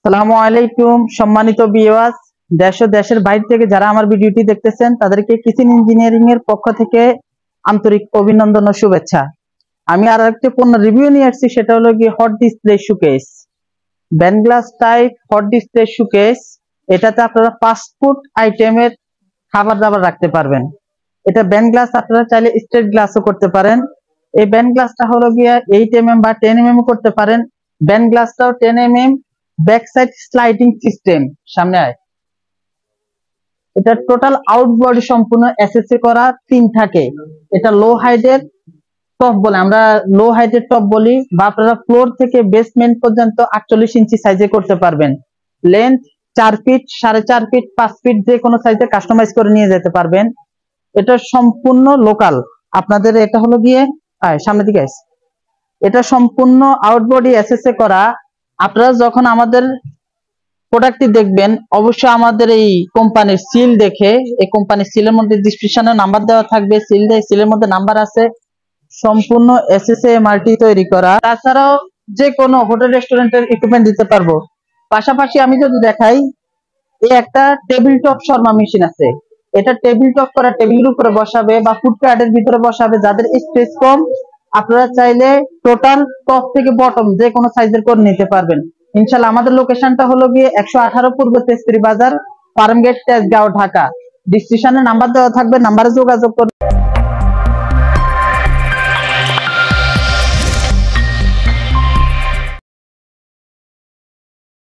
আসসালামু আলাইকুম সম্মানিত ভিউয়ার্স, দেশ ও দেশের বাইরে থেকে যারা আমার ভিডিওটি দেখতেছেন তাদেরকে কিচেন ইঞ্জিনিয়ারিং এর পক্ষ থেকে আন্তরিক অভিনন্দন ও শুভেচ্ছা। আমি আর একটা পণ্য রিভিউ নিয়ে আসছি, সেটা হলো কি hot display showcase, band glass type hot display showcase. এটাতে আপনারা ফাস্টফুড আইটেমের খাবার দাবার রাখতে পারবেন। এটা ব্যান্ড গ্লাস আপনারা চাইলে স্টেট গ্লাসও করতে পারেন। এই ব্যান্ড গ্লাসটা হলো গিয়া 8 mm বা 10 mm করতে পারেন। ব্যান্ড গ্লাসটাও 10 mm, back side sliding system. সামনে আয়। এটা টোটাল আউট বডি সম্পূর্ণ এসএসসি করা তিন থাকে। এটা লো হাইটের টপ বলে, আমরা লো হাইটের টপ বলি, বা আপনারা ফ্লোর থেকে বেসমেন্ট পর্যন্ত 48 ইঞ্চি সাইজে করতে পারবেন। লেন্থ 4 ফিট, 4.5 ফিট, 5 ফিট যে কোনো সাইজে কাস্টমাইজ করে নিয়ে যেতে পারবেন। এটা সম্পূর্ণ লোকাল। আপনাদের এটা হলো গিয়ে সামনের দিকে আছে। এটা সম্পূর্ণ আউট বডি এসএসসি করা। আপনারা যখন আমাদের প্রোডাক্টটি দেখবেন অবশ্যই আমাদের এই কোম্পানির সিল দেখে, এই কোম্পানির সিলের মধ্যে ডিসক্রিপশনে নাম্বার দেওয়া থাকবে, সিলের মধ্যে নাম্বার আছে। সম্পূর্ণ এসএসএ এমআরটি তৈরি করা। তাছাড়াও যে কোনো হোটেল রেস্টুরেন্টের ইকুইপমেন্ট দিতে পারবো। পাশাপাশি আমি যদি দেখাই, এই একটা টেবিল টপ শর্মা মেশিন আছে। এটা টেবিল টপ করা, টেবিলের উপরে বসাবে বা ফুড কার্টের ভিতরে বসাবে। যাদের স্পেস কম, আপনারা চাইলে টোটাল টপ থেকে বটম যে কোনো সাইজের করে নিতে পারবেন ইনশাল্লাহ। আমাদের লোকেশনটা হলো গিয়ে 118 পূর্ব তেজপুরি বাজার, ফার্মগেট, তেজগাঁও, ঢাকা। ডিসক্রিপশনে নাম্বার দেওয়া থাকবে, নাম্বারে যোগাযোগ করুন।